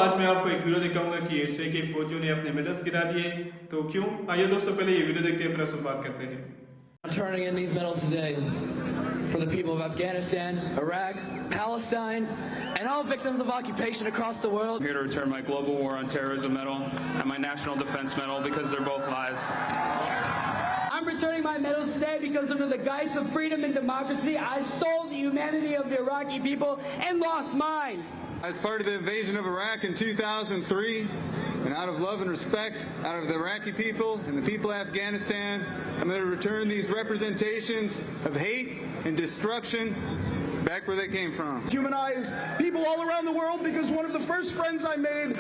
आज मैं आपको एक वीडियो दिखाऊंगा कि यूएसए के फौजियों ने अपने मेडल्स गिरा दिए, तो क्यों? आइए दोस्तों पहले ये वीडियो देखते हैं, फिर उसमें बात करते हैं। I'm turning in these medals today for the people of Afghanistan, Iraq, Palestine, and all victims of occupation across the world. I'm here to return my Global War on Terrorism medal and my National Defense medal because they're both lives. I'm returning my medals today because under the guise of freedom and democracy, I stole the humanity of the Iraqi people and lost mine. As part of the invasion of Iraq in 2003, and out of love and respect, out of the Iraqi people and the people of Afghanistan, I'm going to return these representations of hate and destruction back where they came from. Humanize people all around the world because one of the first friends I made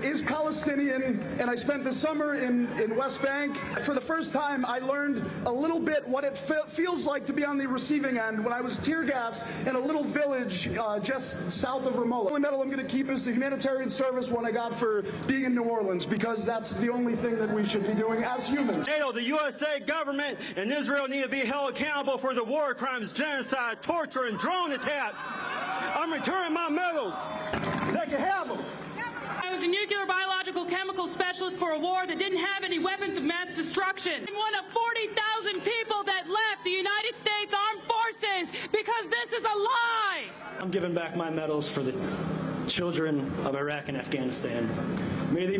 is Palestinian, and I spent the summer in West Bank. For the first time, I learned a little bit what it feels like to be on the receiving end when I was tear gassed in a little village just south of Ramallah. The only medal I'm going to keep is the humanitarian service one I got for being in New Orleans, because that's the only thing that we should be doing as humans. The USA government and Israel need to be held accountable for the war crimes, genocide, torture, and drone attacks. I'm returning my medals. They can have them. I was a nuclear, biological, chemical specialist for a war that didn't have any weapons of mass destruction. I'm one of 40,000 people that left the United States Armed Forces because this is a lie. I'm giving back my medals for the children of Iraq and Afghanistan. May they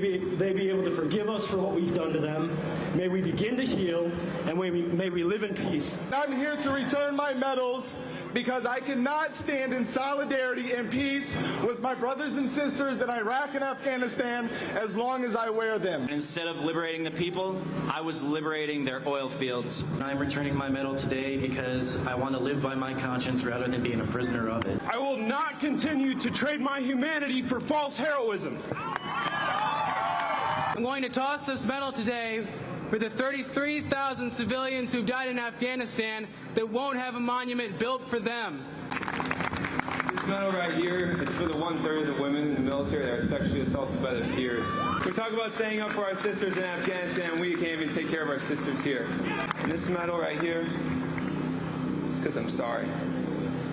be able to forgive us for what we've done to them. May we begin to heal, and may we live in peace. I'm here to return my medals because I cannot stand in solidarity and peace with my brothers and sisters in Iraq and Afghanistan as long as I wear them. Instead of liberating the people, I was liberating their oil fields. I'm returning my medal today because I want to live by my conscience rather than being a prisoner of it. I will not continue to trade my humanity for false heroism. I'm going to toss this medal today for the 33,000 civilians who died in Afghanistan that won't have a monument built for them. This medal right here is for the 1/3 of the women in the military that are sexually assaulted by their peers. We talk about standing up for our sisters in Afghanistan. We can't even take care of our sisters here. And this medal right here is because I'm sorry.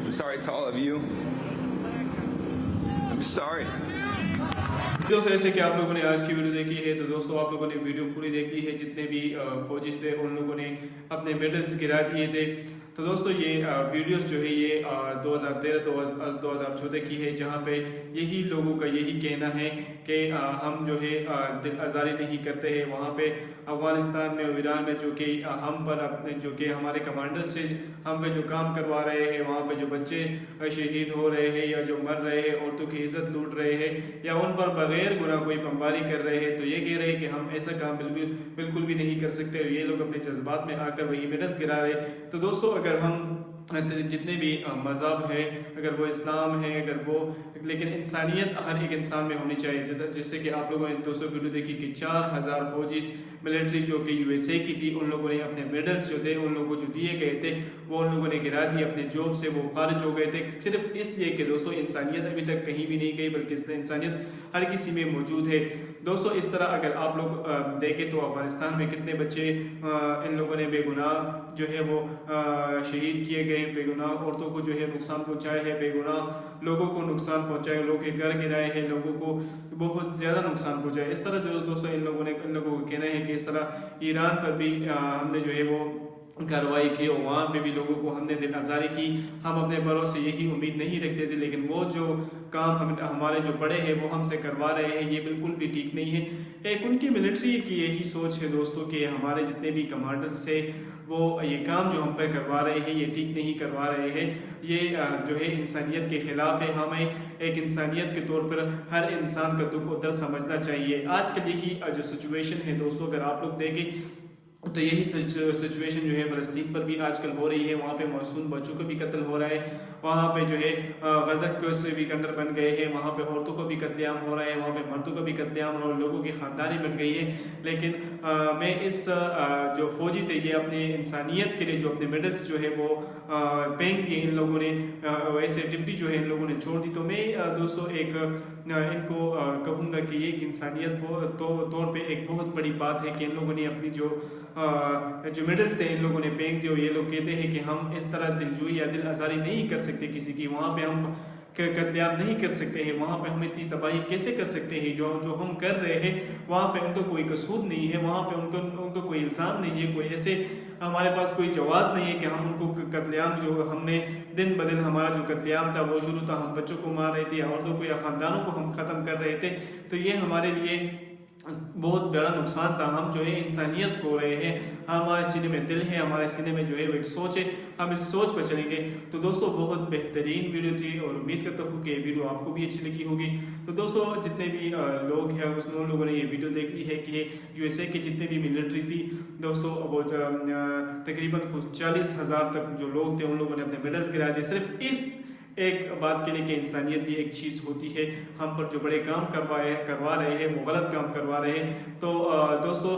I'm sorry to all of you. I'm sorry. दोस्तों जैसे कि आप लोगों ने आज की video देखी है, तो दोस्तों आप लोगों ने वीडियो पूरी देख ली है। जितने भी फौजी थे उन लोगों ने अपने मेडल्स गिरा दिए थे। तो दोस्तों ये वीडियोस जो है ये 2013-2014 की है, जहाँ पे यही लोगों का यही कहना है कि हम जो है दिल आज़ारी नहीं करते हैं। वहाँ पे अफगानिस्तान में और ईरान में जो कि हम पर अपने जो कि हमारे कमांडर्स से हम पे जो काम करवा रहे हैं, वहाँ पे जो बच्चे शहीद हो रहे हैं या जो मर रहे हैं, औरतों की इज्जत लूट रहे हैं या उन पर बगैर गुनाह कोई बमबारी कर रहे हैं, तो ये कह रहे हैं कि हम ऐसा काम बिल्कुल भी नहीं कर सकते। ये लोग अपने जज्बात में आकर वही मेडल्स गिरा रहे। तो दोस्तों अगर हम जितने भी मज़हब है, अगर वो इस्लाम है, अगर वो, लेकिन इंसानियत हर एक इंसान में होनी चाहिए। जिससे कि आप लोगों ने दोस्तों वीडियो देखी कि 4000 फौजी मिलिट्री जो कि यूएसए की थी, उन लोगों ने अपने मेडल्स जो थे उन लोगों को जो दिए गए थे वो उन लोगों ने गिरा दिए, अपने जॉब से वो खारिज हो गए थे, सिर्फ इसलिए कि दोस्तों इंसानियत अभी तक कहीं भी नहीं गई, बल्कि इंसानियत हर किसी में मौजूद है। दोस्तों इस तरह अगर आप लोग देखें तो अफगानिस्तान में कितने बच्चे इन लोगों ने बेगुनाह जो है वो शहीद किए गए, बेगुनाह औरतों को जो है नुकसान पहुंचाया है, बेगुनाह लोगों को नुकसान पहुंचाया, लोगों के घर गिराए हैं, लोगों को बहुत ज़्यादा नुकसान पहुंचाया। इस तरह जो दोस्तों इन लोगों का कहना है कि इस तरह ईरान पर भी हमने जो है वो कार्रवाई की और वहाँ पे भी लोगों को हमने दिल आज़ारी की। हम अपने बड़ों से यही उम्मीद नहीं रखते थे, लेकिन वो जो काम हमारे जो बड़े हैं वो हमसे करवा रहे हैं, ये बिल्कुल भी ठीक नहीं है। एक उनकी मिलिट्री की यही सोच है दोस्तों कि हमारे जितने भी कमांडर्स थे वो ये काम जो हम पर करवा रहे हैं ये ठीक नहीं करवा रहे हैं। ये जो है इंसानियत के ख़िलाफ़ है। हमें एक इंसानियत के तौर पर हर इंसान का दुख और दर्द समझना चाहिए। आजकल यही जो सिचुएशन है दोस्तों, अगर आप लोग देखें तो यही सिचुएशन जो है फ़लस्तीन पर भी आजकल हो रही है। वहाँ पे मासूम बच्चों का भी कत्ल हो रहा है, वहाँ पे जो है गज़ा के से भी कंडर बन गए हैं, वहाँ पे औरतों का भी कत्लेआम हो रहा है, वहाँ पे मर्दों का भी कत्लेआम हो रहा है, लोगों की ख़ानदानी बन गई है। लेकिन मैं इस जो फौजी थे ये अपने इंसानियत के लिए जो अपने मेडल्स जो है वो पेंग दिए इन लोगों ने, ऐसे ड्यूटी जो है इन लोगों ने छोड़ दी। तो मैं दोस्तों एक इनको कहूँगा कि ये इंसानियत तौर पे एक बहुत बड़ी बात है कि इन लोगों ने अपनी जो मेडल्स थे इन लोगों ने फेंक दिए। ये लोग कहते हैं कि हम इस तरह दिलजोई या दिल आज़ारी नहीं कर सकते किसी की। वहाँ पे हम कत्लेआम नहीं कर सकते हैं, वहाँ पे हम इतनी तबाही कैसे कर सकते हैं? जो हम कर रहे हैं वहाँ पे उनका कोई कसूर नहीं है, वहाँ पे उनको कोई इल्ज़ाम नहीं है, कोई ऐसे हमारे पास कोई जवाज़ नहीं है कि हम उनको कत्लेआम जो हमने दिन ब दिन हमारा जो कत्लेआम था वो शुरू था, हम बच्चों को मार रहे थे, औरतों को या ख़ानदानों को हम ख़त्म कर रहे थे। तो ये हमारे लिए बहुत बड़ा नुकसान था। हम जो है इंसानियत खो रहे हैं, हमारे सीने में दिल है, हमारे सीने में जो है वो एक सोच है, हम इस सोच पर चलेंगे। तो दोस्तों बहुत बेहतरीन वीडियो थी और उम्मीद करता हूँ कि ये वीडियो आपको भी अच्छी लगी होगी। तो दोस्तों जितने भी लोग हैं उन लोगों ने ये वीडियो देख ली है कि USA की जितने भी मिलिट्री थी दोस्तों, वो तकरीबन कुछ 40,000 तक जो लोग थे उन लोगों ने अपने मेडल्स गिरा दिए, सिर्फ इस एक बात के लिए कि इंसानियत भी एक चीज़ होती है। हम पर जो बड़े काम करवा रहे हैं वो गलत काम करवा रहे हैं। तो दोस्तों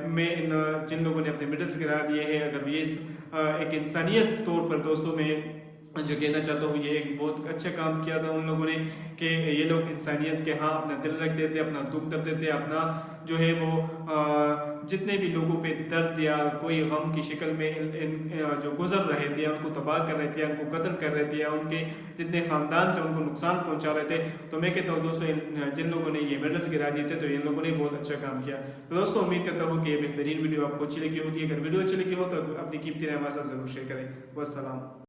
मैं जिन लोगों ने अपने मेडल्स गिरा दिए हैं, अगर ये एक इंसानियत तौर पर दोस्तों मैं जो कहना चाहता हूँ ये एक बहुत अच्छा काम किया था उन लोगों ने कि ये लोग इंसानियत के हाँ अपना दिल रखते थे, अपना दुख करते थे, अपना जो है वो जितने भी लोगों पे दर्द या कोई गम की शक्ल में जो गुजर रहे थे, उनको तबाह कर रहे थे, उनको कत्ल कर रहे थे या उनके जितने ख़ानदान थे उनको नुकसान पहुंचा रहे थे। तो मैं कहता हूँ दोस्तों जिन लोगों ने ये मेडल्स गिरा दिए थे तो इन लोगों ने बहुत अच्छा काम किया। तो दोस्तों उम्मीद करता हूँ कि ये बेहतरीन वीडियो आपको अच्छी लगी होगी। अगर वीडियो अच्छी लगी हो तो अपनी कीमती राय हमारे साथ ज़रूर शेयर करें। वस्सलाम।